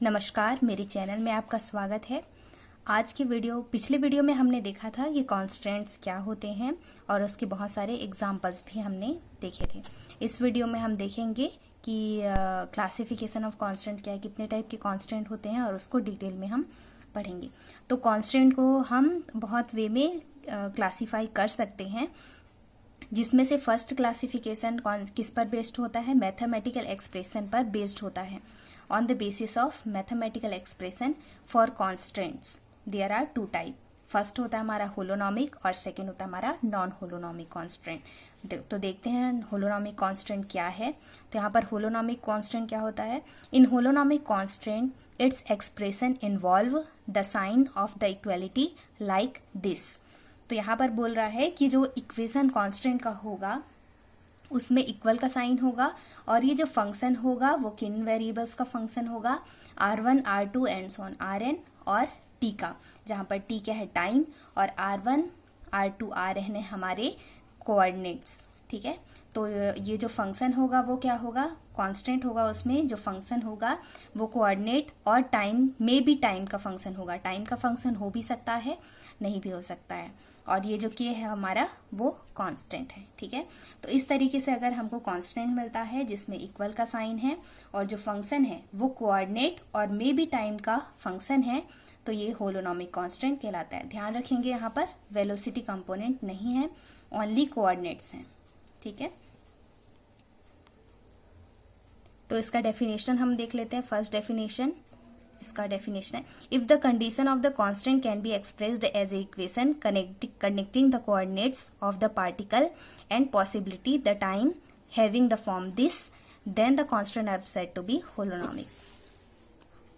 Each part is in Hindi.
नमस्कार, मेरे चैनल में आपका स्वागत है। आज की पिछले वीडियो में हमने देखा था कि कॉन्स्टेंट्स क्या होते हैं और उसके बहुत सारे एग्जाम्पल्स भी हमने देखे थे। इस वीडियो में हम देखेंगे कि क्लासिफिकेशन ऑफ कॉन्स्टेंट क्या है, कितने टाइप के कॉन्स्टेंट होते हैं और उसको डिटेल में हम पढ़ेंगे। तो कॉन्स्टेंट को हम बहुत वे में क्लासीफाई कर सकते हैं, जिसमें से फर्स्ट क्लासिफिकेशन किस पर बेस्ड होता है, मैथमेटिकल एक्सप्रेशन पर बेस्ड होता है। On the basis of mathematical expression for constants, there are two type. First होता है हमारा होलोनॉमिक और सेकेंड होता है हमारा नॉन होलोनॉमिक कांस्टेंट। तो देखते हैं होलोनॉमिक कांस्टेंट क्या है। तो यहाँ पर होलोनॉमिक कांस्टेंट क्या होता है। In holonomic constant its expression involve the sign of the equality like this. तो यहाँ पर बोल रहा है कि जो इक्वेशन कांस्टेंट का होगा उसमें इक्वल का साइन होगा और ये जो फंक्शन होगा वो किन वेरिएबल्स का फंक्शन होगा, R1, R2 and so on, Rn और t का, जहां पर t क्या है टाइम और R1, R2, Rn है हमारे कोऑर्डिनेट्स। ठीक है, तो ये जो फंक्शन होगा वो क्या होगा, कांस्टेंट होगा, उसमें जो फंक्शन होगा वो कोऑर्डिनेट और टाइम में भी टाइम का फंक्शन होगा। टाइम का फंक्शन हो भी सकता है, नहीं भी हो सकता है। और ये जो k है हमारा वो कांस्टेंट है। ठीक है, तो इस तरीके से अगर हमको कांस्टेंट मिलता है जिसमें इक्वल का साइन है और जो फंक्शन है वो कोऑर्डिनेट और मे बी टाइम का फंक्शन है, तो ये होलोनॉमिक कांस्टेंट कहलाता है। ध्यान रखेंगे यहाँ पर वेलोसिटी कंपोनेंट नहीं है, ओनली कोऑर्डिनेट्स हैं। ठीक है, तो इसका डेफिनेशन हम देख लेते हैं। फर्स्ट डेफिनेशन, इसका डेफिनेशन है, if the condition of the constant can be expressed as a equation connecting the coordinates of the particle and possibility the time having the form this, then the constant are said to be holonomic.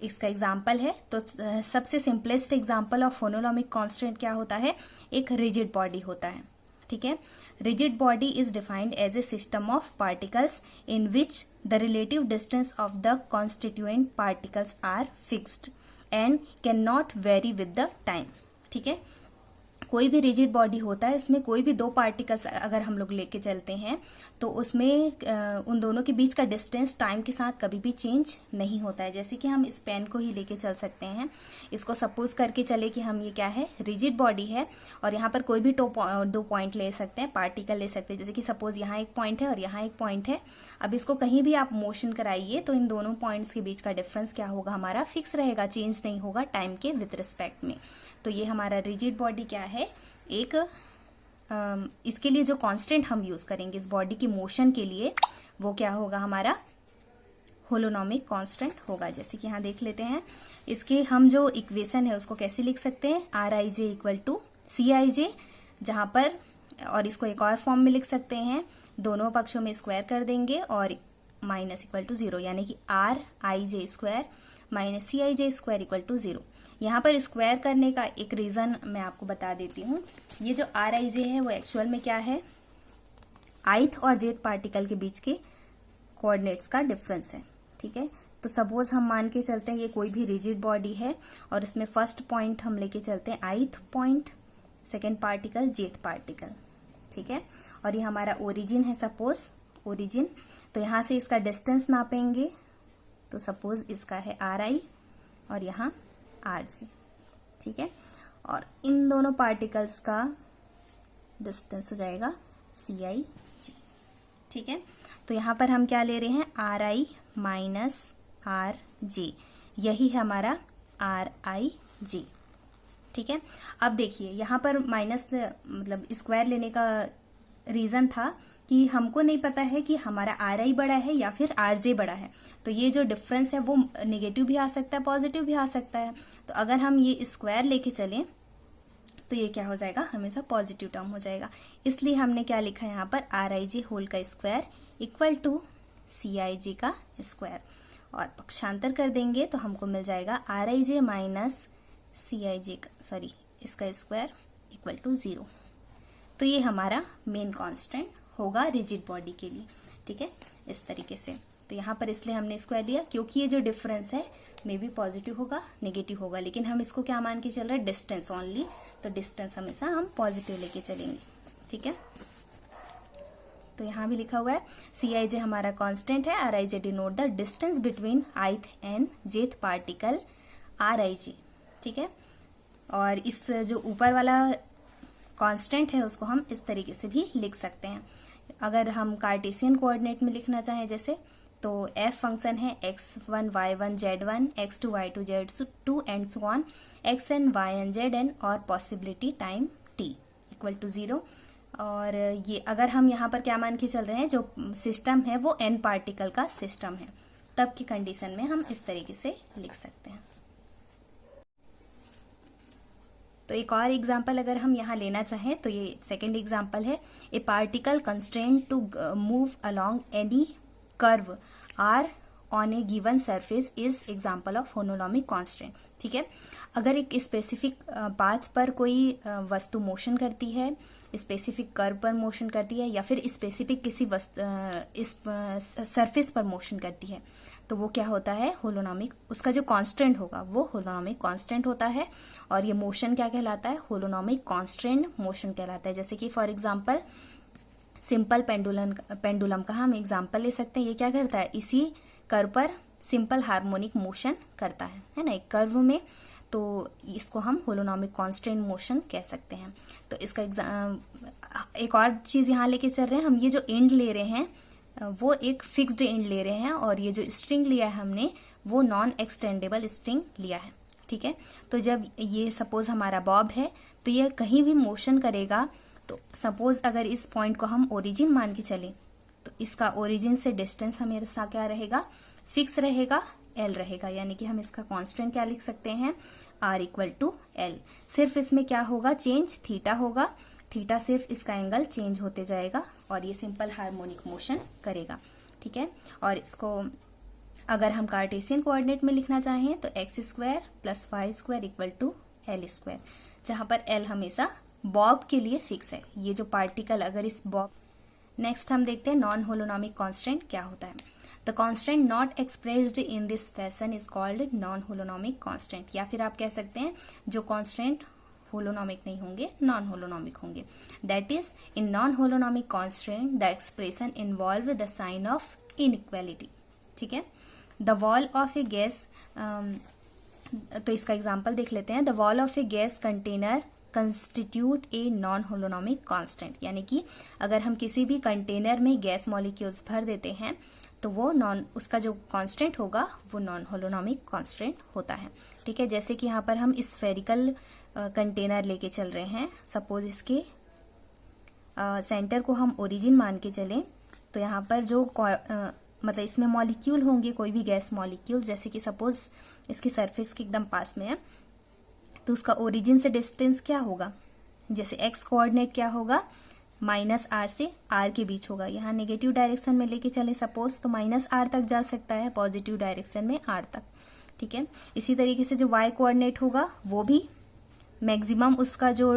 इसका एग्जाम्पल है, तो सबसे simplest example of holonomic constant क्या होता है, एक रिजिड बॉडी होता है। ठीक है, rigid body is defined as a system of particles in which the relative distance of the constituent particles are fixed and cannot vary with the time. ठीक है, कोई भी रिजिड बॉडी होता है, उसमें कोई भी दो पार्टिकल्स अगर हम लोग लेके चलते हैं तो उसमें उन दोनों के बीच का डिस्टेंस टाइम के साथ कभी भी चेंज नहीं होता है। जैसे कि हम इस पेन को ही लेके चल सकते हैं, इसको सपोज करके चले कि हम ये क्या है, रिजिड बॉडी है और यहाँ पर कोई भी दो पॉइंट ले सकते हैं, पार्टिकल ले सकते हैं। जैसे कि सपोज यहाँ एक पॉइंट है और यहाँ एक पॉइंट है। अब इसको कहीं भी आप मोशन कराइए तो इन दोनों पॉइंट्स के बीच का डिफरेंस क्या होगा, हमारा फिक्स रहेगा, चेंज नहीं होगा टाइम के विद रिस्पेक्ट में। तो ये हमारा रिजिड बॉडी क्या है, एक इसके लिए जो कांस्टेंट हम यूज करेंगे इस बॉडी की मोशन के लिए, वो क्या होगा, हमारा होलोनॉमिक कांस्टेंट होगा। जैसे कि यहाँ देख लेते हैं, इसके हम जो इक्वेशन है उसको कैसे लिख सकते हैं, Rij इक्वल टू Cij, जहां पर, और इसको एक और फॉर्म में लिख सकते हैं, दोनों पक्षों में स्क्वायर कर देंगे और माइनस इक्वल टू 0, यानी कि Rij square minus Cij square equal to 0। यहाँ पर स्क्वायर करने का एक रीजन मैं आपको बता देती हूँ। ये जो Rij है वो एक्चुअल में क्या है, ith और jth पार्टिकल के बीच के कोऑर्डिनेट्स का डिफरेंस है। ठीक है, तो सपोज हम मान के चलते हैं ये कोई भी रिजिड बॉडी है और इसमें फर्स्ट पॉइंट हम लेके चलते हैं ith point, second particle jth particle. ठीक है, और ये हमारा ओरिजिन है, सपोज ओरिजिन। तो यहाँ से इसका डिस्टेंस नापेंगे, तो सपोज इसका है Ri और यहाँ Rg। ठीक है, और इन दोनों पार्टिकल्स का डिस्टेंस हो जाएगा Cig। ठीक है, तो यहाँ पर हम क्या ले रहे हैं, Ri माइनस Rg, यही है हमारा Rij। ठीक है, अब देखिए यहाँ पर माइनस मतलब स्क्वायर लेने का रीजन था कि हमको नहीं पता है कि हमारा Ri बड़ा है या फिर Rj बड़ा है। तो ये जो डिफरेंस है वो नेगेटिव भी आ सकता है, पॉजिटिव भी आ सकता है। तो अगर हम ये स्क्वायर लेके चलें तो ये क्या हो जाएगा, हमेशा पॉजिटिव टर्म हो जाएगा। इसलिए हमने क्या लिखा है यहाँ पर, Rij होल का स्क्वायर इक्वल टू Cij का स्क्वायर, और पक्षांतर कर देंगे तो हमको मिल जाएगा Rij माइनस Cij सॉरी इसका स्क्वायर इक्वल टू 0। तो ये हमारा मेन कांस्टेंट होगा रिजिड बॉडी के लिए। ठीक है, इस तरीके से। तो यहाँ पर इसलिए हमने स्क्वायर लिया क्योंकि ये जो डिफरेंस है मे बी पॉजिटिव होगा, नेगेटिव होगा, लेकिन हम इसको क्या मान के चल रहे हैं, डिस्टेंस ओनली। तो डिस्टेंस हमेशा हम पॉजिटिव लेके चलेंगे। ठीक है, तो यहाँ भी लिखा हुआ है Cij हमारा कांस्टेंट है, Rij denote the distance between ith and jth particle Rij, ठीक है। और इस जो ऊपर वाला कांस्टेंट है उसको हम इस तरीके से भी लिख सकते हैं। अगर हम कार्टेशियन कोऑर्डिनेट में लिखना चाहें जैसे, तो f फंक्शन है x1 y1 z1 x2 y2 z2 and so on xn yn zn और possibility time t equal to 0। और ये अगर हम यहाँ पर क्या मान के चल रहे हैं, जो सिस्टम है वो n पार्टिकल का सिस्टम है, तब की कंडीशन में हम इस तरीके से लिख सकते हैं। तो एक और एग्जाम्पल अगर हम यहाँ लेना चाहें तो ये सेकेंड एग्जाम्पल है, a particle constraint to move along any curve or on a given surface is example of holonomic constant, ठीक है। अगर एक स्पेसिफिक पाथ पर कोई वस्तु मोशन करती है, स्पेसिफिक कर्व पर मोशन करती है, या फिर स्पेसिफिक किसी सरफेस पर मोशन करती है, तो वो क्या होता है, होलोनोमिक, उसका जो कांस्टेंट होगा वो होलोनोमिक कांस्टेंट होता है। और ये मोशन क्या कहलाता है, होलोनोमिक कांस्टेंट मोशन कहलाता है। जैसे कि फॉर एग्जांपल सिंपल पेंडुलम का हम एग्जांपल ले सकते हैं। ये क्या करता है, इसी कर्व पर सिंपल हार्मोनिक मोशन करता है ना, एक कर्व में, तो इसको हम होलोनोमिक कांस्टेंट मोशन कह सकते हैं। तो इसका एक और चीज यहाँ लेके चल रहे हैं हम, ये जो एंड ले रहे हैं वो एक फिक्स्ड एंड ले रहे हैं, और ये जो स्ट्रिंग लिया है हमने वो नॉन एक्सटेंडेबल स्ट्रिंग लिया है, ठीक है। तो जब ये सपोज हमारा बॉब है तो ये कहीं भी मोशन करेगा, तो सपोज अगर इस पॉइंट को हम ओरिजिन मान के चले, तो इसका ओरिजिन से डिस्टेंस हमेशा क्या रहेगा, फिक्स रहेगा, एल रहेगा। यानी कि हम इसका कांस्टेंट क्या लिख सकते हैं, आर इक्वल टू एल। सिर्फ इसमें क्या होगा, चेंज थीटा होगा, थीटा सिर्फ इसका एंगल चेंज होते जाएगा और ये सिंपल हार्मोनिक मोशन करेगा, ठीक है। और इसको अगर हम कार्टेशियन कोऑर्डिनेट में लिखना चाहें तो x square plus y square equal to l square, जहां पर एल हमेशा बॉब के लिए फिक्स है, ये जो पार्टिकल अगर इस बॉब। नेक्स्ट हम देखते हैं नॉन होलोनोमिक कांस्टेंट क्या होता है। The constant not expressed in this fashion is called non holonomic constant, या फिर आप कह सकते हैं जो कांस्टेंट होलोनोमिक नहीं होंगे, नॉन होलोनोमिक होंगे। That is in non holonomic constant the expression involve the sign of inequality, ठीक है। The wall of a gas, तो इसका एग्जांपल देख लेते हैं। The wall of a gas container constitute a non holonomic constant, यानी कि अगर हम किसी भी कंटेनर में गैस मॉलिक्यूल्स भर देते हैं तो वो उसका जो कांस्टेंट होगा वो नॉन होलोनोमिक कांस्टेंट होता है, ठीक है। जैसे कि यहाँ पर हम स्फेरिकल कंटेनर लेके चल रहे हैं, सपोज इसके सेंटर को हम ओरिजिन मान के चलें, तो यहाँ पर जो मतलब इसमें मॉलिक्यूल होंगे, कोई भी गैस मॉलिक्यूल, जैसे कि सपोज इसकी सरफेस के एकदम पास में है, तो उसका ओरिजिन से डिस्टेंस क्या होगा, जैसे एक्स कोऑर्डिनेट क्या होगा, माइनस आर से आर के बीच होगा। यहाँ नेगेटिव डायरेक्शन में लेके चले सपोज, तो माइनस आर तक जा सकता है, पॉजिटिव डायरेक्शन में आर तक, ठीक है। इसी तरीके से जो वाई कोऑर्डिनेट होगा वो भी मैक्सिमम उसका जो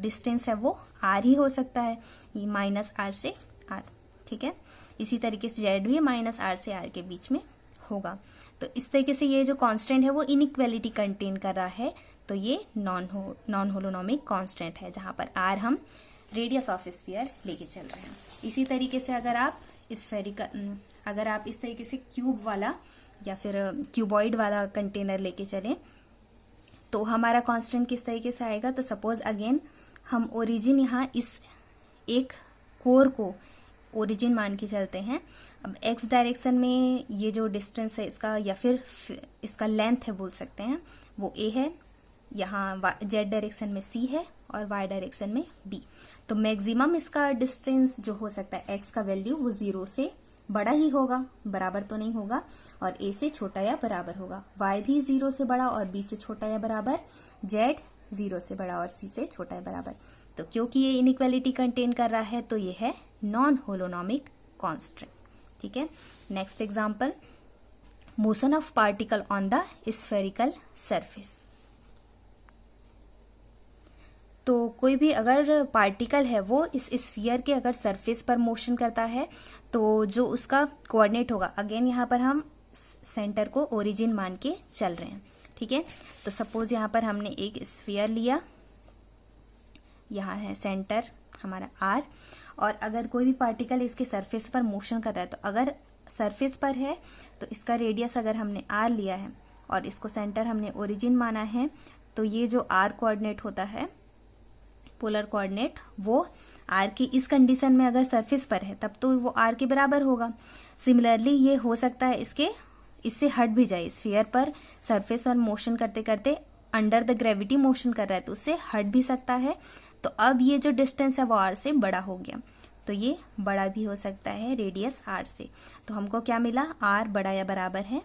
डिस्टेंस है वो आर ही हो सकता है, माइनस आर से आर, ठीक है। इसी तरीके से जेड भी माइनस आर से आर के बीच में होगा। तो इस तरीके से ये जो कांस्टेंट है वो इनइक्वालिटी कंटेन कर रहा है, तो ये नॉन होलोनोमिक कांस्टेंट है, जहां पर आर हम रेडियस ऑफ स्फीयर लेके चल रहे हैं। इसी तरीके से अगर आप इस तरीके से क्यूब वाला या फिर क्यूबॉइड वाला कंटेनर लेके चलें, तो हमारा कांस्टेंट किस तरीके से आएगा। तो सपोज अगेन हम ओरिजिन यहाँ इस एक कोर को ओरिजिन मान के चलते हैं। अब एक्स डायरेक्शन में ये जो डिस्टेंस है इसका, या फिर इसका लेंथ है बोल सकते हैं, वो ए है, यहाँ जेड डायरेक्शन में सी है और वाई डायरेक्शन में बी। तो मैक्सिमम इसका डिस्टेंस जो हो सकता है एक्स का वैल्यू वो 0 से बड़ा ही होगा, बराबर तो नहीं होगा, और ए से छोटा या बराबर होगा। वाई भी 0 से बड़ा और बी से छोटा या बराबर, जेड 0 से बड़ा और सी से छोटा या बराबर। तो क्योंकि ये इनइक्वालिटी कंटेन कर रहा है तो ये है नॉन होलोनोमिक कांस्टेंट, ठीक है। Next example, motion of particle on the spherical surface. तो कोई भी अगर पार्टिकल है वो इस स्फीयर के अगर सरफेस पर मोशन करता है तो जो उसका कोऑर्डिनेट होगा, अगेन यहाँ पर हम सेंटर को ओरिजिन मान के चल रहे हैं, ठीक है। तो सपोज यहाँ पर हमने एक स्फीयर लिया, यहाँ है सेंटर हमारा आर, और अगर कोई भी पार्टिकल इसके सरफेस पर मोशन कर रहा है, तो अगर सरफेस पर है तो इसका रेडियस अगर हमने r लिया है और इसको सेंटर हमने ओरिजिन माना है, तो ये जो r कोऑर्डिनेट होता है, पोलर कोऑर्डिनेट, वो r की इस कंडीशन में अगर सरफेस पर है तब तो वो r के बराबर होगा। सिमिलरली ये हो सकता है इससे हट भी जाए, स्फीयर पर सरफेस और मोशन करते करते अंडर द ग्रेविटी मोशन कर रहा है तो उससे हट भी सकता है। तो अब ये जो डिस्टेंस है वो r से बड़ा हो गया, तो ये बड़ा भी हो सकता है रेडियस r से। तो हमको क्या मिला, r बड़ा या बराबर है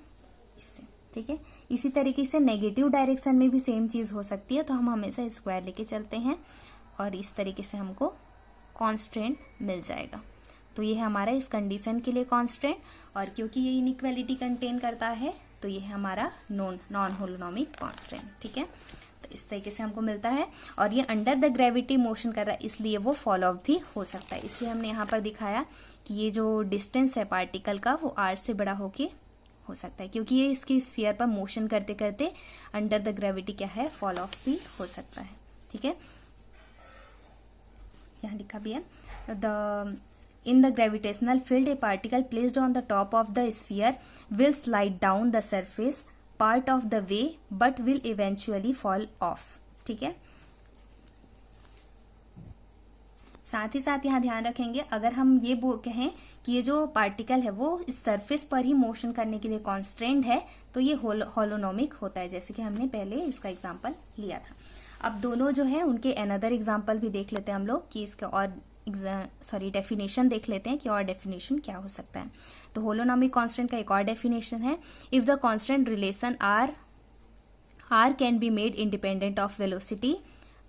इससे। ठीक है, इसी तरीके से नेगेटिव डायरेक्शन में भी सेम चीज हो सकती है, तो हम हमेशा स्क्वायर लेके चलते हैं और इस तरीके से हमको कांस्टेंट मिल जाएगा। तो ये है हमारा इस कंडीशन के लिए कांस्टेंट, और क्योंकि ये इनइक्वालिटी कंटेन करता है तो ये है हमारा नॉन होलोनोमिक कांस्टेंट। ठीक है, तो इस तरीके से हमको मिलता है, और ये अंडर द ग्रेविटी मोशन कर रहा है इसलिए वो फॉल ऑफ भी हो सकता है। इसलिए हमने यहाँ पर दिखाया कि ये जो डिस्टेंस है पार्टिकल का वो r से बड़ा होके हो सकता है, क्योंकि ये इसकी स्फीयर पर मोशन करते करते अंडर द ग्रेविटी क्या है, फॉल ऑफ भी हो सकता है। ठीक है, यहाँ लिखा भी है, in the gravitational field a particle placed on the top of the sphere will slide down the surface part of the way but will eventually fall off। ठीक है, साथ ही साथ यहाँ ध्यान रखेंगे, अगर हम ये कहें कि ये जो पार्टिकल है वो इस सरफेस पर ही मोशन करने के लिए कॉन्स्ट्रेंट है, तो ये होलोनोमिक होता है, जैसे कि हमने पहले इसका एग्जांपल लिया था। अब दोनों जो है उनके अनदर एग्जांपल भी देख लेते हैं हम लोग कि इसका और डेफिनेशन देख लेते हैं कि और डेफिनेशन क्या हो सकता है। तो होलोनोमिक कांस्टेंट का एक और डेफिनेशन है, if the constant relation are can be made independent of velocity,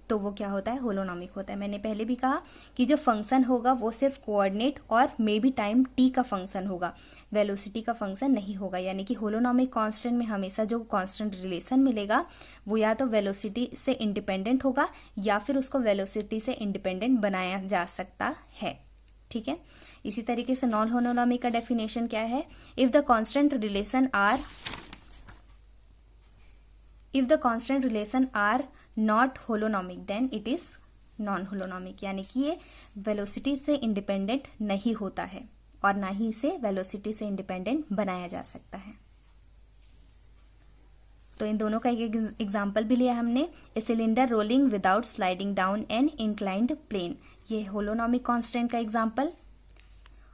तो वो क्या होता है, होलोनोमिक होता है। मैंने पहले भी कहा कि जो फंक्शन होगा वो सिर्फ कोऑर्डिनेट और मे बी टाइम t का फंक्शन होगा, वेलोसिटी का फंक्शन नहीं होगा। यानी कि होलोनोमिक कांस्टेंट में हमेशा जो कांस्टेंट रिलेशन मिलेगा वो या तो वेलोसिटी से इंडिपेंडेंट होगा या फिर उसको वेलोसिटी से इंडिपेंडेंट बनाया जा सकता है। ठीक है, इसी तरीके से नॉन होलोनोमिक का डेफिनेशन क्या है, if the constant relation are not holonomic then it is non holonomic, यानी कि ये वेलोसिटी से इंडिपेंडेंट नहीं होता है और ना ही इसे वेलोसिटी से इंडिपेंडेंट बनाया जा सकता है। तो इन दोनों का एक एग्जांपल भी लिया हमने, a cylinder rolling without sliding down an inclined plane, ये होलोनोमिक कांस्टेंट का एग्जांपल।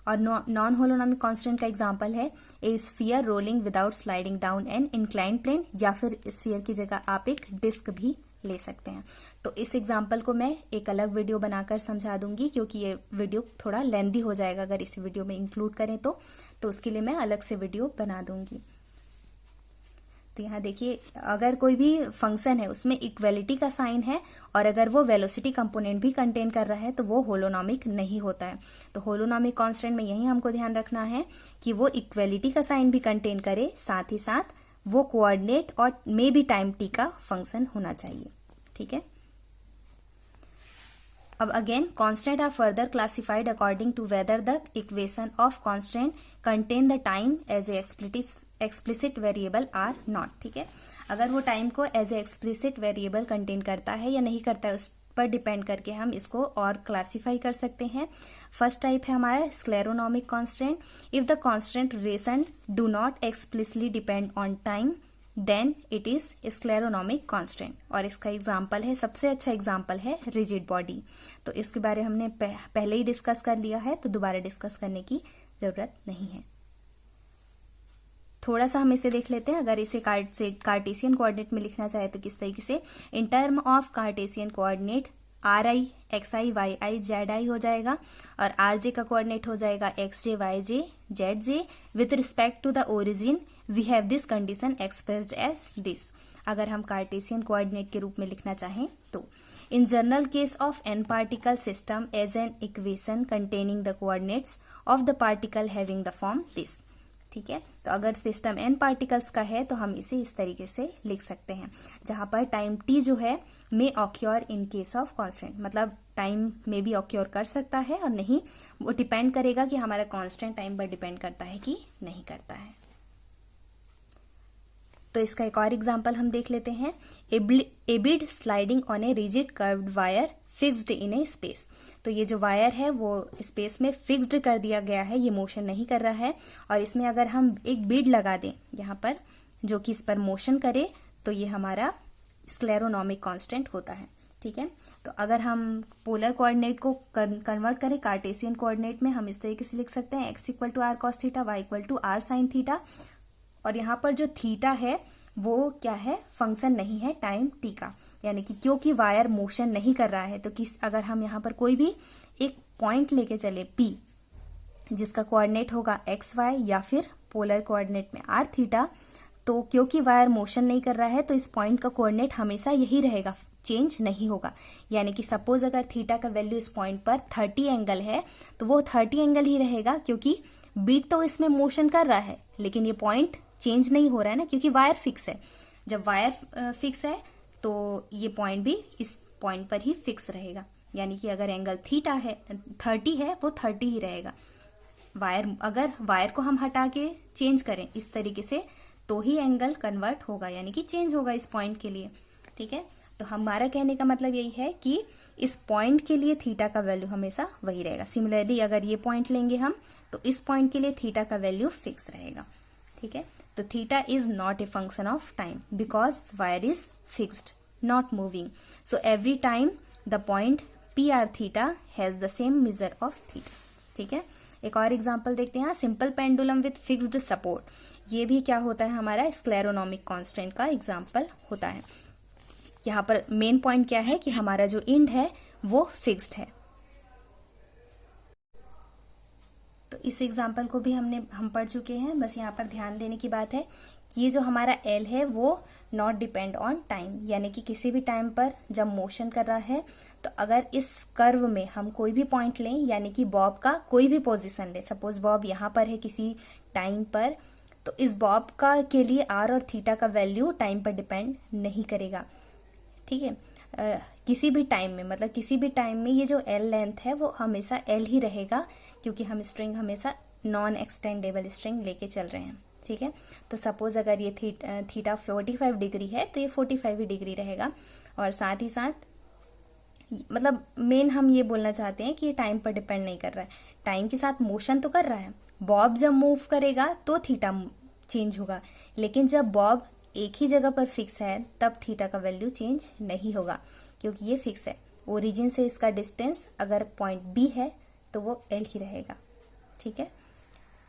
और नॉन होलोनोमिक कांस्टेंट का एग्जांपल है a sphere rolling without sliding down an inclined plane, या फिर स्फीयर की जगह आप एक डिस्क भी ले सकते हैं। तो इस एग्जाम्पल को मैं एक अलग वीडियो बनाकर समझा दूंगी, क्योंकि ये वीडियो थोड़ा लेंदी हो जाएगा अगर इस वीडियो में इंक्लूड करें तो उसके लिए मैं अलग से वीडियो बना दूंगी। तो यहाँ देखिए, अगर कोई भी फंक्शन है उसमें इक्वलिटी का साइन है और अगर वो वेलोसिटी कंपोनेंट भी कंटेन कर रहा है तो वो होलोनोमिक नहीं होता है। तो होलोनोमिक कांस्टेंट में यही हमको ध्यान रखना है कि वो इक्वलिटी का साइन भी कंटेन करे, साथ ही साथ वो कोऑर्डिनेट और मे बी टाइम t का फंक्शन होना चाहिए। ठीक है, अब again constant are further classified according to whether the equation of constant contain the time as a explicit variable or not. ठीक है, अगर वो टाइम को as a explicit variable contain करता है या नहीं करता है उस पर डिपेंड करके हम इसको और क्लासिफाई कर सकते हैं। फर्स्ट टाइप है हमारा scleronomic constant, if the constant relation do not explicitly depend on time then it is scleronomic constant. और इसका एग्जांपल है, सबसे अच्छा एग्जांपल है रिजिड बॉडी। तो इसके बारे में हमने पहले ही डिस्कस कर लिया है, तो दोबारा डिस्कस करने की जरूरत नहीं है। थोड़ा सा हम इसे देख लेते हैं, अगर इसे कार्टेशियन कोऑर्डिनेट में लिखना चाहे तो किस तरीके से, in term of Cartesian coordinate RI XI YI ZI हो जाएगा और RJ का कोऑर्डिनेट हो जाएगा XJ YJ ZJ with respect to the origin we have this condition expressed as this. अगर हम कार्टेशियन कोऑर्डिनेट के रूप में लिखना चाहें तो in general case of an particle system as an equation containing the coordinates of the particle having the form this. ठीक है, तो अगर सिस्टम n पार्टिकल्स का है तो हम इसे इस तरीके से लिख सकते हैं, जहां पर टाइम t जो है may occur in case of constant, मतलब टाइम में भी ऑक्योर कर सकता है और नहीं, वो डिपेंड करेगा कि हमारा कांस्टेंट टाइम पर डिपेंड करता है कि नहीं करता है। तो इसका एक और एग्जांपल हम देख लेते हैं, a bead sliding on a rigid curved wire fixed in a space. तो ये जो वायर है वो स्पेस में फिक्स्ड कर दिया गया है, ये मोशन नहीं कर रहा है। और इसमें अगर हम एक बीड लगा दें यहाँ पर जो कि इस पर मोशन करे तो ये हमारा स्क्लेरोनॉमिक कांस्टेंट होता है। ठीक है, तो अगर हम पोलर कोऑर्डिनेट को कन्वर्ट करें कार्टेशियन कोऑर्डिनेट में, हम इस तरीके से लिख सकते हैं x equal to r cos theta, y equal to r sine theta. और यहाँ पर जो थीटा है वो क्या है, फंक्शन नहीं है टाइम टी का, यानी कि क्योंकि वायर मोशन नहीं कर रहा है तो अगर हम यहाँ पर कोई भी एक पॉइंट लेके चले P जिसका कोऑर्डिनेट होगा एक्स वाई या फिर पोलर कोऑर्डिनेट में आर थीटा, तो क्योंकि वायर मोशन नहीं कर रहा है तो इस पॉइंट का कोऑर्डिनेट हमेशा यही रहेगा, चेंज नहीं होगा। यानी कि सपोज अगर थीटा का वैल्यू इस पॉइंट पर 30 एंगल है तो वो 30 एंगल ही रहेगा, क्योंकि बीट तो इसमें मोशन कर रहा है लेकिन ये पॉइंट चेंज नहीं हो रहा है ना, क्योंकि वायर फिक्स है। जब वायर फिक्स है तो ये पॉइंट भी इस पॉइंट पर ही फिक्स रहेगा। यानी कि अगर एंगल थीटा है 30 है वो 30 ही रहेगा। अगर वायर को हम हटा के चेंज करें इस तरीके से तो ही एंगल कन्वर्ट होगा, यानी कि चेंज होगा इस पॉइंट के लिए। ठीक है, तो हमारा कहने का मतलब यही है कि इस पॉइंट के लिए थीटा का वैल्यू हमेशा वही रहेगा। सिमिलरली अगर ये पॉइंट लेंगे हम तो इस पॉइंट के लिए थीटा का वैल्यू फिक्स रहेगा। ठीक है, तो theta is not a function of time because wire is fixed not moving, so every time the point P R theta has the same measure of theta. ठीक है, एक और एग्जांपल देखते हैं, simple pendulum with fixed support. ये भी क्या होता है, हमारा स्क्लेरोनॉमिक कांस्टेंट का एग्जांपल होता है। यहाँ पर मेन पॉइंट क्या है कि हमारा जो इंड है वो फिक्स्ड है। तो इस एग्जांपल को भी हम पढ़ चुके हैं, बस यहाँ पर ध्यान देने की बात है कि ये जो हमारा एल है वो नॉट डिपेंड ऑन टाइम, यानी कि किसी भी टाइम पर जब मोशन कर रहा है तो अगर इस कर्व में हम कोई भी पॉइंट लें, यानी कि बॉब का कोई भी पोजीशन ले, सपोज बॉब यहाँ पर है किसी टाइम पर, तो इस बॉब का के लिए आर और थीटा का वैल्यू टाइम पर डिपेंड नहीं करेगा। ठीक है, किसी भी टाइम में, मतलब किसी भी टाइम में ये जो एल लेंथ है वो हमेशा एल ही रहेगा, क्योंकि हम स्ट्रिंग हमेशा नॉन एक्सटेंडेबल स्ट्रिंग लेके चल रहे हैं। ठीक है, तो सपोज अगर ये थीटा 45 डिग्री है तो ये 45 ही डिग्री रहेगा। और साथ ही साथ मतलब मेन हम ये बोलना चाहते हैं कि ये टाइम पर डिपेंड नहीं कर रहा है, टाइम के साथ मोशन तो कर रहा है। बॉब जब मूव करेगा तो थीटा चेंज होगा, लेकिन जब बॉब एक ही जगह पर फिक्स है तब थीटा का वैल्यू चेंज नहीं होगा, क्योंकि ये फिक्स है। ओरिजिन से इसका डिस्टेंस अगर पॉइंट बी है तो वो एल ही रहेगा। ठीक है,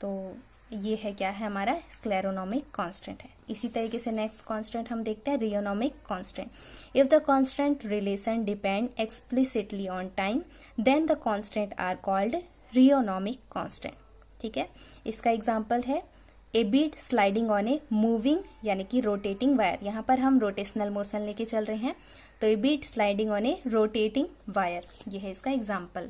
तो ये है क्या है, हमारा स्क्लेरोनॉमिक कांस्टेंट है। इसी तरीके से नेक्स्ट कांस्टेंट हम देखते हैं, rheonomic constant. If the constant relation depend explicitly on time then the constant are called rheonomic constant. ठीक है, इसका एग्जांपल है a bead sliding on a moving यानी कि रोटेटिंग वायर। यहाँ पर हम रोटेशनल मोशन लेके चल रहे हैं, तो a bead sliding on a rotating wire, ये है इसका एग्जांपल।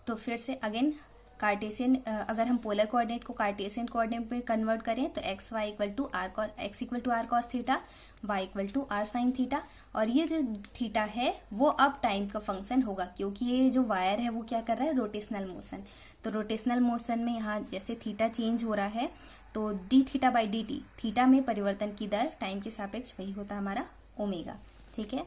तो फिर से अगेन कार्टेशियन, अगर हम पोलर कोऑर्डिनेट को कार्टेशियन कोऑर्डिनेट में कन्वर्ट करें तो x equal to r cos theta, y equal to r sine theta. और ये जो थीटा है वो अब टाइम का फंक्शन होगा, क्योंकि ये जो वायर है वो क्या कर रहा है, रोटेशनल मोशन। तो रोटेशनल मोशन में यहाँ जैसे थीटा चेंज हो रहा है तो D theta by D T, theta में परिवर्तन की दर टाइम के सापेक्ष वही होता है हमारा ओमेगा। ठीक है,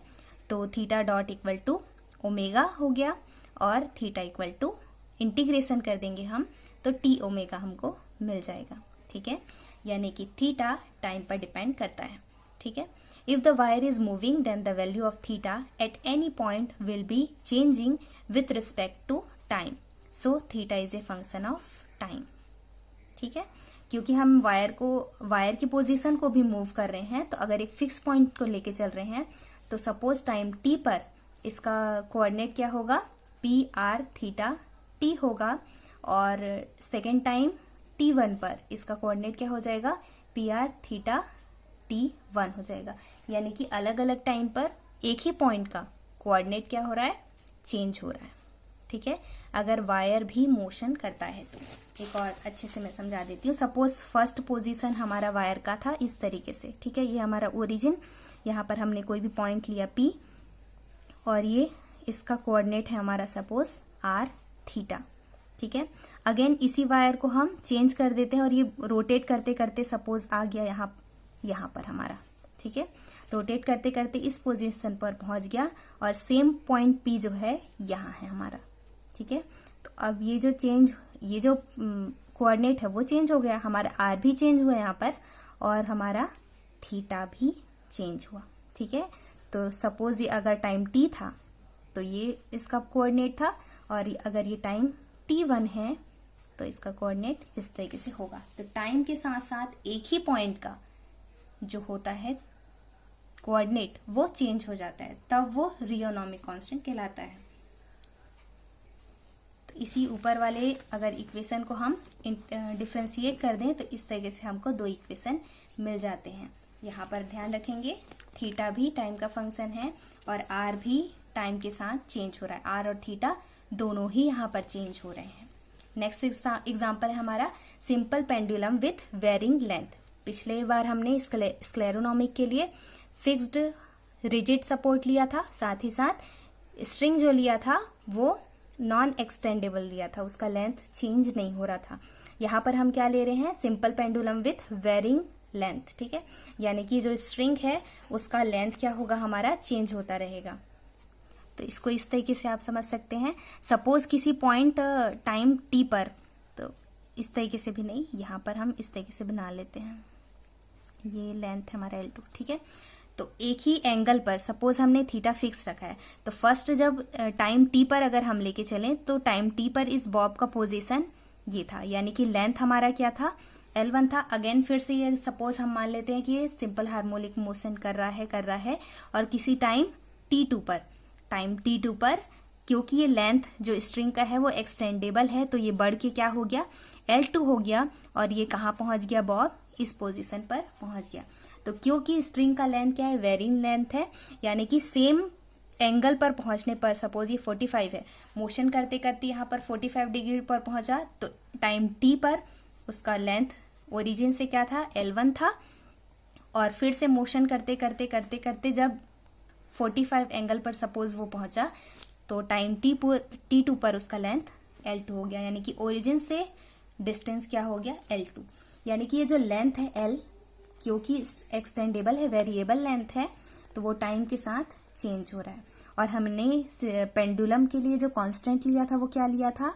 तो theta dot equal to omega हो गया और थीटा इक्वल टू इंटीग्रेशन कर देंगे हम तो टी ओमेगा हमको मिल जाएगा। ठीक है, यानी कि थीटा टाइम पर डिपेंड करता है। ठीक है, if the wire is moving then the value of theta at any point will be changing with respect to time, so theta is a function of time. ठीक है, क्योंकि हम वायर की पोजीशन को भी मूव कर रहे हैं, तो अगर एक फिक्स पॉइंट को लेके चल रहे हैं तो सपोज टाइम टी पर इसका कोऑर्डिनेट क्या होगा, पी आर थीटा टी होगा, और सेकेंड टाइम T1 पर इसका कोऑर्डिनेट क्या हो जाएगा, पी आर थीटा T1 हो जाएगा। यानी कि अलग अलग टाइम पर एक ही पॉइंट का कोऑर्डिनेट क्या हो रहा है, चेंज हो रहा है। ठीक है, अगर वायर भी मोशन करता है तो एक और अच्छे से मैं समझा देती हूँ। सपोज फर्स्ट पोजीशन हमारा वायर का था इस तरीके से। ठीक है, ये हमारा ओरिजिन, यहाँ पर हमने कोई भी पॉइंट लिया P और ये इसका कोऑर्डिनेट है हमारा सपोज आर थीटा। ठीक है, अगेन इसी वायर को हम चेंज कर देते हैं और ये रोटेट करते करते सपोज आ गया यहाँ पर हमारा। ठीक है, रोटेट करते करते इस पोजीशन पर पहुंच गया और सेम पॉइंट P जो है यहाँ है हमारा, ठीक है। तो अब ये जो कोऑर्डिनेट है वो चेंज हो गया, हमारा R भी चेंज हुआ यहाँ पर और हमारा थीटा भी चेंज हुआ, ठीक है। तो सपोज ये अगर टाइम T था तो ये इसका कोऑर्डिनेट था, और अगर ये टाइम T1 है तो इसका कोऑर्डिनेट इस तरीके से होगा। तो टाइम के साथ साथ एक ही पॉइंट का जो होता है कोऑर्डिनेट वो चेंज हो जाता है, तब वो रियोनॉमिक कांस्टेंट कहलाता है। तो इसी ऊपर वाले अगर इक्वेशन को हम डिफरेंशिएट कर दें तो इस तरीके से हमको दो इक्वेशन मिल जाते हैं। यहाँ पर ध्यान रखेंगे थीटा भी टाइम का फंक्शन है और आर भी टाइम के साथ चेंज हो रहा है, आर और थीटा दोनों ही यहाँ पर चेंज हो रहे हैं। नेक्स्ट एग्जाम्पल है हमारा simple pendulum with varying length. पिछले बार हमने स्क्लेरोनॉमिक के लिए फिक्स्ड रिजिड सपोर्ट लिया था, साथ ही साथ स्ट्रिंग जो लिया था वो नॉन एक्सटेंडेबल लिया था, उसका लेंथ चेंज नहीं हो रहा था। यहाँ पर हम क्या ले रहे हैं, simple pendulum with varying length, ठीक है। यानी कि जो स्ट्रिंग है उसका लेंथ क्या होगा, हमारा चेंज होता रहेगा। तो इसको इस तरीके से आप समझ सकते हैं। सपोज किसी पॉइंट टाइम T पर, तो इस तरीके से भी नहीं, यहाँ पर हम इस तरीके से बना लेते हैं, ये लेंथ है हमारा L2, ठीक है। तो एक ही एंगल पर सपोज हमने थीटा फिक्स रखा है, तो फर्स्ट जब टाइम T पर अगर हम लेके चलें तो टाइम T पर इस बॉब का पोजीशन ये था, यानी कि लेंथ हमारा क्या था, L1 था। अगेन फिर से ये सपोज हम मान लेते हैं कि ये सिंपल हार्मोनिक मोशन कर रहा है और किसी टाइम T2 पर क्योंकि ये लेंथ जो स्ट्रिंग का है वो एक्सटेंडेबल है, तो ये बढ़ के क्या हो गया, L2 हो गया और ये कहाँ पहुंच गया, बॉब इस पोजीशन पर पहुंच गया। तो क्योंकि स्ट्रिंग का लेंथ क्या है, वेरिंग लेंथ है, यानी कि सेम एंगल पर पहुंचने पर, सपोज ये 45 है, मोशन करते करते यहाँ पर 45 डिग्री पर पहुंचा, तो टाइम T पर उसका लेंथ ओरिजिन से क्या था, L1 था, और फिर से मोशन करते करते जब 45 एंगल पर सपोज वो पहुंचा तो टाइम T2 पर उसका लेंथ L2 हो गया, यानी कि ओरिजिन से डिस्टेंस क्या हो गया, L2। यानी कि ये जो लेंथ है L, क्योंकि एक्सटेंडेबल है, वेरिएबल लेंथ है, तो वो टाइम के साथ चेंज हो रहा है। और हमने पेंडुलम के लिए जो कांस्टेंट लिया था वो क्या लिया था,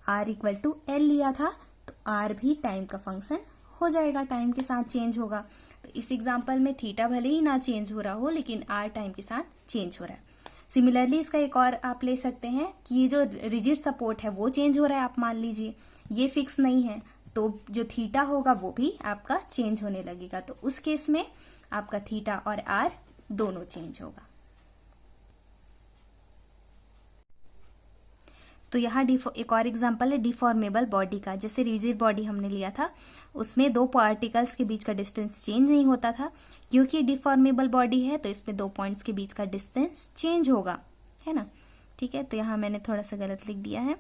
R=L लिया था, तो R भी टाइम का फंक्शन हो जाएगा, टाइम के साथ चेंज होगा। तो इस एग्जाम्पल में थीटा भले ही ना चेंज हो रहा हो, लेकिन R टाइम के साथ चेंज हो रहा है। सिमिलरली इसका एक और आप ले सकते हैं कि ये जो रिजिड सपोर्ट है वो चेंज हो रहा है, आप मान लीजिए ये फिक्स नहीं है, तो जो थीटा होगा वो भी आपका चेंज होने लगेगा। तो उस केस में आपका थीटा और R दोनों चेंज होगा। तो यहाँ एक और एग्जांपल है डिफॉर्मेबल बॉडी का। जैसे रिजिड बॉडी हमने लिया था, उसमें दो पार्टिकल्स के बीच का डिस्टेंस चेंज नहीं होता था। क्योंकि डिफॉर्मेबल बॉडी है तो इसमें दो पॉइंट्स के बीच का डिस्टेंस चेंज होगा, है ना, ठीक है। तो यहाँ मैंने थोड़ा सा गलत लिख दिया है,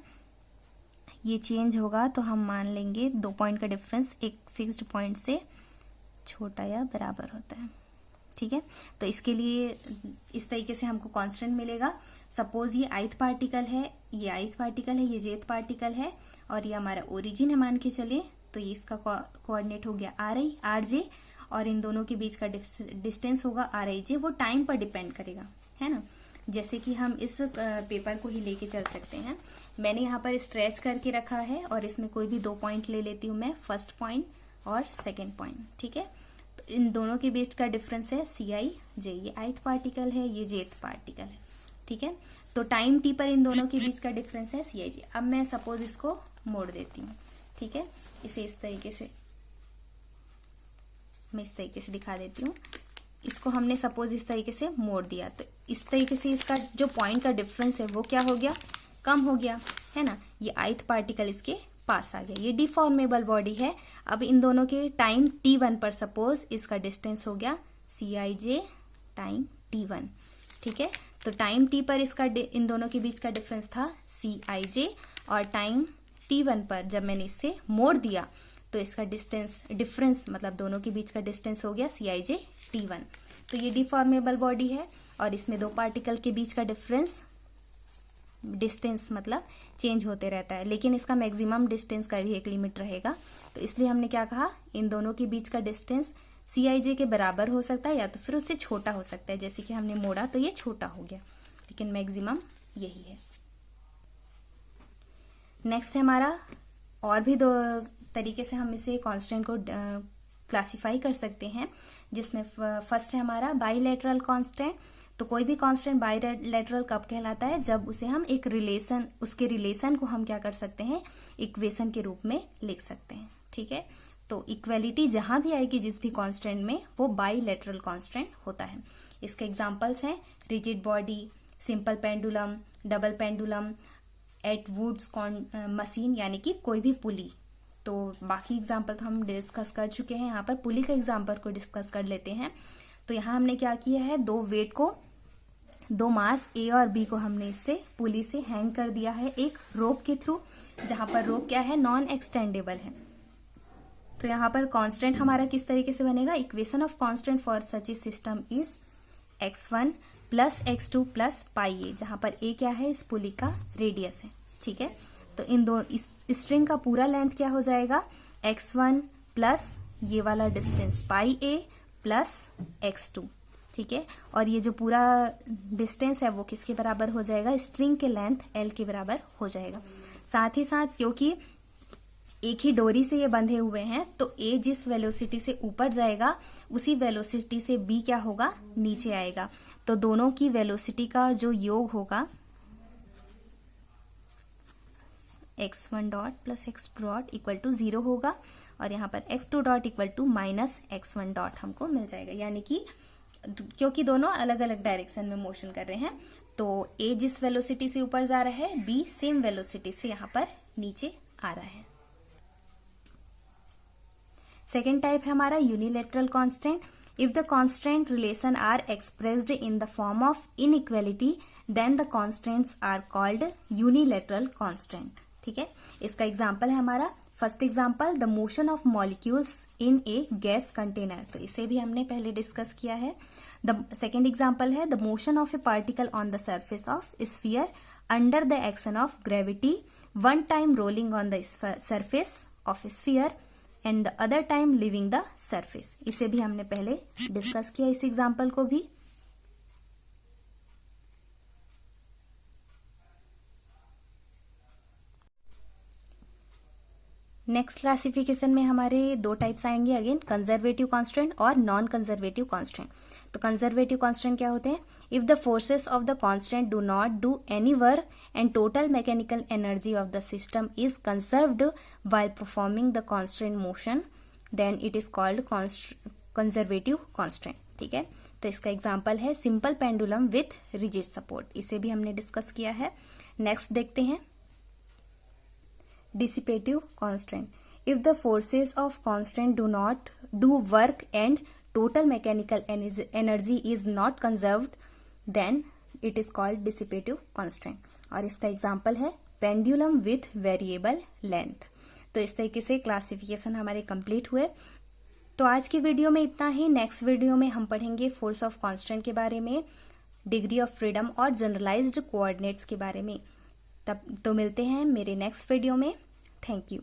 ये चेंज होगा तो हम मान लेंगे दो पॉइंट का डिफरेंस एक फिक्स्ड पॉइंट से छोटा या बराबर होता है, ठीक है। तो इसके लिए इस तरीके से हमको कांस्टेंट मिलेगा। सपोज ये ith पार्टिकल है, ये ith पार्टिकल है, ये jth पार्टिकल है, और ये हमारा ओरिजिन है मान के चले, तो ये इसका कोऑर्डिनेट हो गया RI RJ, और इन दोनों के बीच का डिस्टेंस होगा RIJ। वो टाइम पर डिपेंड करेगा, है ना। जैसे कि हम इस पेपर को ही लेके चल सकते हैं। मैंने यहाँ पर स्ट्रेच करके रखा है और इसमें कोई भी दो पॉइंट ले लेती हूँ मैं, फर्स्ट पॉइंट और सेकेंड पॉइंट, ठीक है। तो इन दोनों के बीच का डिफरेंस है CIJ, ये ith पार्टिकल है, ये jth पार्टिकल है, ठीक है। तो टाइम T पर इन दोनों के बीच का डिफरेंस है CIJ। अब मैं सपोज इसको मोड़ देती हूँ, ठीक है, इसे इस तरीके से, मैं इस तरीके से दिखा देती हूँ। इसको हमने सपोज इस तरीके से मोड़ दिया, तो इस तरीके से इसका जो पॉइंट का डिफरेंस है वो क्या हो गया, कम हो गया, है ना। ये ith पार्टिकल इसके पास आ गया, ये डिफॉर्मेबल बॉडी है। अब इन दोनों के टाइम T1 पर सपोज इसका डिस्टेंस हो गया CIJ टाइम T1, ठीक है। तो टाइम T पर इसका इन दोनों के बीच का डिफरेंस था CIJ, और टाइम T1 पर जब मैंने इससे मोड़ दिया तो इसका डिफरेंस मतलब दोनों के बीच का डिस्टेंस हो गया CIJ T1। तो ये डिफॉर्मेबल बॉडी है और इसमें दो पार्टिकल के बीच का डिस्टेंस मतलब चेंज होते रहता है, लेकिन इसका मैक्सिमम डिस्टेंस का भी एक लिमिट रहेगा। तो इसलिए हमने क्या कहा, इन दोनों के बीच का डिस्टेंस Cij के बराबर हो सकता है या तो फिर उससे छोटा हो सकता है। जैसे कि हमने मोड़ा तो ये छोटा हो गया, लेकिन मैक्सिमम यही है। नेक्स्ट है हमारा, और भी दो तरीके से हम इसे कांस्टेंट को क्लासिफाई कर सकते हैं, जिसमें फर्स्ट है हमारा बाइलेटरल कांस्टेंट। तो कोई भी कांस्टेंट बाइलेटरल कब कहलाता है, जब उसे हम एक रिलेशन, उसके रिलेशन को हम क्या कर सकते हैं, इक्वेशन के रूप में लिख सकते हैं। ठीक है, तो इक्वेलिटी जहां भी आएगी जिस भी कांस्टेंट में, वो बाइलेटरल कांस्टेंट होता है। इसके एग्जांपल्स हैं rigid body, simple pendulum, double pendulum, Atwood's machine, यानी कि कोई भी पुली। तो बाकी एग्जाम्पल तो हम डिस्कस कर चुके हैं, यहाँ पर पुली का एग्जाम्पल को डिस्कस कर लेते हैं। तो यहाँ हमने क्या किया है, दो वेट को, दो मास ए और बी को हमने इससे पुली से हैंग कर दिया है एक रोप के थ्रू, जहां पर रोप क्या है, नॉन एक्सटेंडेबल है। तो यहाँ पर कांस्टेंट हमारा किस तरीके से बनेगा, equation of constant for such a system is x1 plus x2 plus pi A, जहां पर ए क्या है, इस पुली का रेडियस है। ठीक है, तो इन दो इस स्ट्रिंग का पूरा लेंथ क्या हो जाएगा, x1 प्लस ये वाला डिस्टेंस पाई ए प्लस x2। ठीक है, और ये जो पूरा डिस्टेंस है वो किसके बराबर हो जाएगा, स्ट्रिंग के लेंथ l के बराबर हो जाएगा। साथ ही साथ क्योंकि एक ही डोरी से ये बंधे हुए हैं, तो a जिस वेलोसिटी से ऊपर जाएगा उसी वेलोसिटी से b क्या होगा, नीचे आएगा। तो दोनों की वेलोसिटी का जो योग होगा, x1 dot plus x2 dot equal to 0 होगा, और यहाँ पर x2 dot equal to minus x1 dot हमको मिल जाएगा। यानी कि क्योंकि दोनों अलग अलग डायरेक्शन में मोशन कर रहे हैं, तो a जिस वेलोसिटी से ऊपर जा रहा है, b सेम वेलोसिटी से यहाँ पर नीचे आ रहा है। सेकेंड टाइप है हमारा unilateral constant. If the constant relation are expressed in the form of inequality, then the constants are called unilateral constant. ठीक है, इसका एग्जाम्पल है हमारा, first example, the motion of molecules in a gas container. तो इसे भी हमने पहले डिस्कस किया है। द सेकेंड एग्जाम्पल है the motion of a particle on the surface of sphere under the action of gravity, one time rolling on the surface of sphere and the other time living the surface. इसे भी हमने पहले डिस्कस किया, इस एग्जाम्पल को भी। नेक्स्ट क्लासिफिकेशन में हमारे दो टाइप्स आएंगे अगेन, कंजर्वेटिव कांस्टेंट और नॉन कंजर्वेटिव कांस्टेंट। तो कंजर्वेटिव कांस्टेंट क्या होते हैं, if the forces of the constant do not do any work and total mechanical energy of the system is conserved while performing the constant motion, then it is called conservative constant। ठीक है, तो इसका एग्जांपल है simple pendulum with rigid support, इसे भी हमने डिस्कस किया है। नेक्स्ट देखते हैं dissipative constant. If the forces of constant do not do work and total mechanical energy is not conserved, then it is called dissipative constant. और इसका एग्जांपल है पेंडुलम विथ वेरिएबल लेंथ। तो इस तरीके से क्लासिफिकेशन हमारे कंप्लीट हुए। तो आज की वीडियो में इतना ही। नेक्स्ट वीडियो में हम पढ़ेंगे फोर्स ऑफ कांस्टेंट के बारे में, डिग्री ऑफ फ्रीडम और जनरलाइज्ड कोऑर्डिनेट्स के बारे में। तब तो मिलते हैं मेरे नेक्स्ट वीडियो में। Thank you.